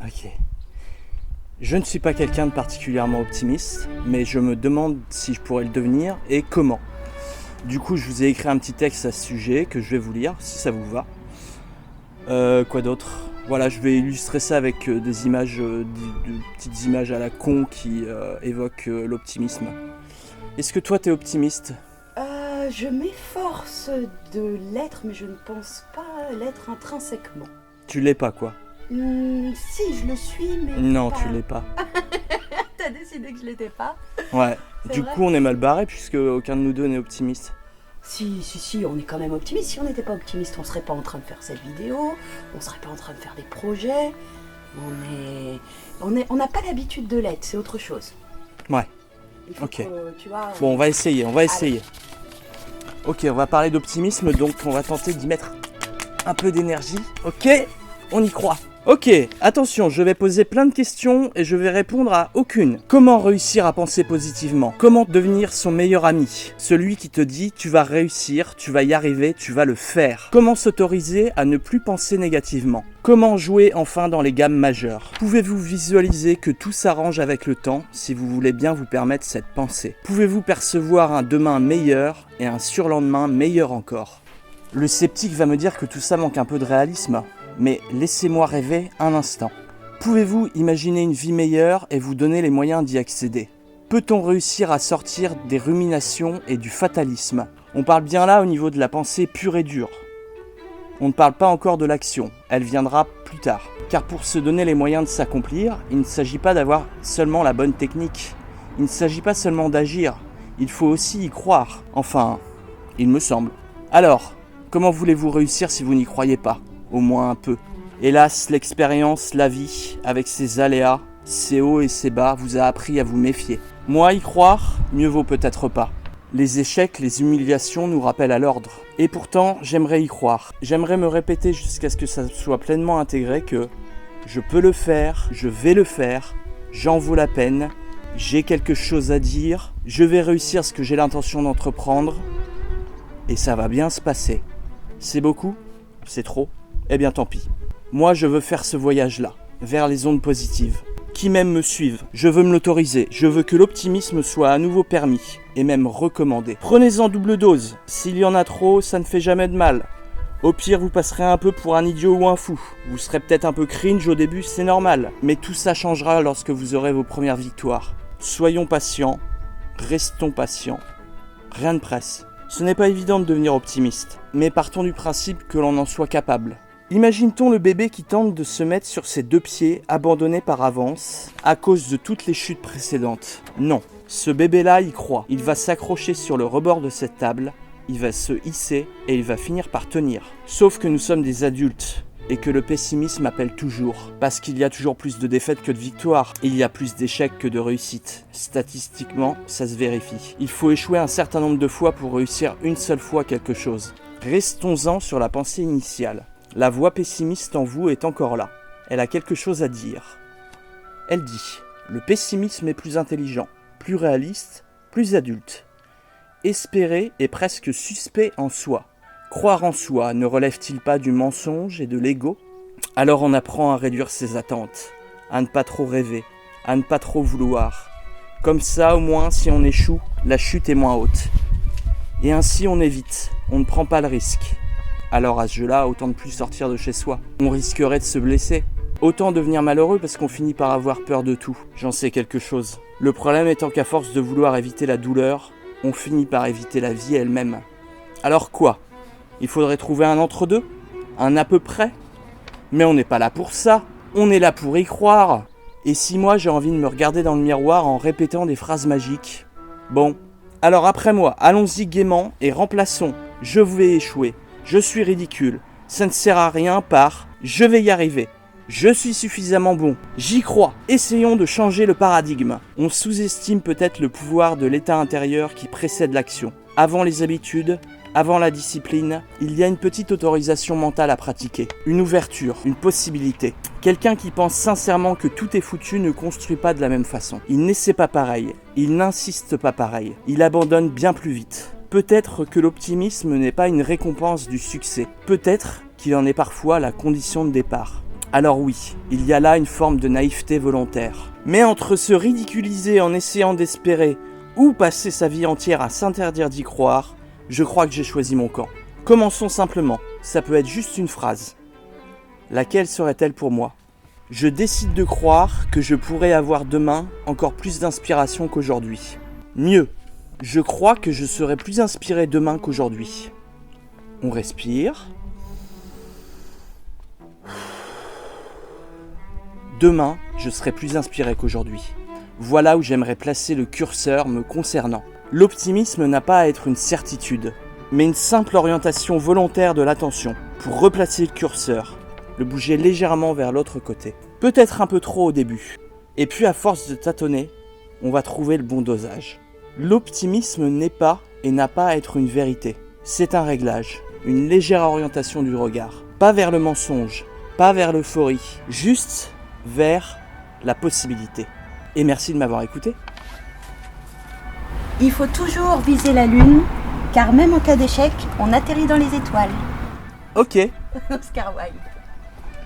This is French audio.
Ok. Je ne suis pas quelqu'un de particulièrement optimiste, mais je me demande si je pourrais le devenir et comment. Du coup, je vous ai écrit un petit texte à ce sujet que je vais vous lire, si ça vous va. Quoi d'autre ? Voilà, je vais illustrer ça avec des images, de petites images à la con qui évoquent l'optimisme. Est-ce que toi, t'es optimiste ? Je m'efforce de l'être, mais je ne pense pas l'être intrinsèquement. Tu l'es pas, quoi ? Si, je le suis, mais Non, pas... tu l'es pas. T'as décidé que je l'étais pas ? Ouais. C'est Du vrai ? coup, on est mal barré puisque aucun de nous deux n'est optimiste. Si, on est quand même optimiste. Si on n'était pas optimiste, on serait pas en train de faire cette vidéo, on serait pas en train de faire des projets. On n'a pas l'habitude de l'être, c'est autre chose. Ouais. Il faut Ok. tu vois, Bon, on va essayer. Ok, on va parler d'optimisme, donc on va tenter d'y mettre un peu d'énergie. Ok, on y croit. Ok, attention, je vais poser plein de questions et je vais répondre à aucune. Comment réussir à penser positivement ? Comment devenir son meilleur ami ? Celui qui te dit tu vas réussir, tu vas y arriver, tu vas le faire. Comment s'autoriser à ne plus penser négativement ? Comment jouer enfin dans les gammes majeures ? Pouvez-vous visualiser que tout s'arrange avec le temps si vous voulez bien vous permettre cette pensée ? Pouvez-vous percevoir un demain meilleur et un surlendemain meilleur encore ? Le sceptique va me dire que tout ça manque un peu de réalisme. Mais laissez-moi rêver un instant. Pouvez-vous imaginer une vie meilleure et vous donner les moyens d'y accéder ? Peut-on réussir à sortir des ruminations et du fatalisme ? On parle bien là au niveau de la pensée pure et dure. On ne parle pas encore de l'action, elle viendra plus tard. Car pour se donner les moyens de s'accomplir, il ne s'agit pas d'avoir seulement la bonne technique. Il ne s'agit pas seulement d'agir, il faut aussi y croire. Enfin, il me semble. Alors, comment voulez-vous réussir si vous n'y croyez pas ? Au moins un peu. Hélas, l'expérience, la vie, avec ses aléas, ses hauts et ses bas, vous a appris à vous méfier. Moi, y croire, mieux vaut peut-être pas. Les échecs, les humiliations nous rappellent à l'ordre. Et pourtant, j'aimerais y croire. J'aimerais me répéter jusqu'à ce que ça soit pleinement intégré que je peux le faire, je vais le faire, j'en vaux la peine, j'ai quelque chose à dire, je vais réussir ce que j'ai l'intention d'entreprendre, et ça va bien se passer. C'est beaucoup ? C'est trop ? Eh bien tant pis. Moi je veux faire ce voyage-là, vers les ondes positives. Qui m'aime me suive, je veux me l'autoriser, je veux que l'optimisme soit à nouveau permis, et même recommandé. Prenez-en double dose, s'il y en a trop, ça ne fait jamais de mal. Au pire, vous passerez un peu pour un idiot ou un fou. Vous serez peut-être un peu cringe au début, c'est normal. Mais tout ça changera lorsque vous aurez vos premières victoires. Soyons patients, restons patients. Rien ne presse. Ce n'est pas évident de devenir optimiste, mais partons du principe que l'on en soit capable. Imagine-t-on le bébé qui tente de se mettre sur ses deux pieds, abandonné par avance, à cause de toutes les chutes précédentes ? Non, ce bébé-là y croit. Il va s'accrocher sur le rebord de cette table, il va se hisser et il va finir par tenir. Sauf que nous sommes des adultes, et que le pessimisme appelle toujours. Parce qu'il y a toujours plus de défaites que de victoires. Il y a plus d'échecs que de réussites. Statistiquement, ça se vérifie. Il faut échouer un certain nombre de fois pour réussir une seule fois quelque chose. Restons-en sur la pensée initiale. La voix pessimiste en vous est encore là. Elle a quelque chose à dire. Elle dit « Le pessimisme est plus intelligent, plus réaliste, plus adulte. Espérer est presque suspect en soi. Croire en soi ne relève-t-il pas du mensonge et de l'ego ? Alors on apprend à réduire ses attentes, à ne pas trop rêver, à ne pas trop vouloir. Comme ça, au moins, si on échoue, la chute est moins haute. Et ainsi on évite, on ne prend pas le risque. Alors à ce jeu-là, autant ne plus sortir de chez soi. On risquerait de se blesser. Autant devenir malheureux parce qu'on finit par avoir peur de tout. J'en sais quelque chose. Le problème étant qu'à force de vouloir éviter la douleur, on finit par éviter la vie elle-même. Alors quoi ? Il faudrait trouver un entre-deux ? Un à peu près ? Mais on n'est pas là pour ça. On est là pour y croire. Et si moi j'ai envie de me regarder dans le miroir en répétant des phrases magiques ? Bon, alors après moi, allons-y gaiement et remplaçons « Je vais échouer ». Je suis ridicule, ça ne sert à rien par « je vais y arriver ». Je suis suffisamment bon, j'y crois. Essayons de changer le paradigme. On sous-estime peut-être le pouvoir de l'état intérieur qui précède l'action. Avant les habitudes, avant la discipline, il y a une petite autorisation mentale à pratiquer. Une ouverture, une possibilité. Quelqu'un qui pense sincèrement que tout est foutu ne construit pas de la même façon. Il n'essaie pas pareil, il n'insiste pas pareil, il abandonne bien plus vite. Peut-être que l'optimisme n'est pas une récompense du succès. Peut-être qu'il en est parfois la condition de départ. Alors oui, il y a là une forme de naïveté volontaire. Mais entre se ridiculiser en essayant d'espérer ou passer sa vie entière à s'interdire d'y croire, je crois que j'ai choisi mon camp. Commençons simplement, ça peut être juste une phrase. Laquelle serait-elle pour moi ? Je décide de croire que je pourrais avoir demain encore plus d'inspiration qu'aujourd'hui. Mieux, je crois que je serai plus inspiré demain qu'aujourd'hui. On respire. Demain, je serai plus inspiré qu'aujourd'hui. Voilà où j'aimerais placer le curseur me concernant. L'optimisme n'a pas à être une certitude, mais une simple orientation volontaire de l'attention pour replacer le curseur, le bouger légèrement vers l'autre côté. Peut-être un peu trop au début. Et puis à force de tâtonner, on va trouver le bon dosage. L'optimisme n'est pas et n'a pas à être une vérité. C'est un réglage, une légère orientation du regard. Pas vers le mensonge, pas vers l'euphorie, juste vers la possibilité. Et merci de m'avoir écouté. Il faut toujours viser la lune, car même en cas d'échec, on atterrit dans les étoiles. Ok. Oscar Wilde.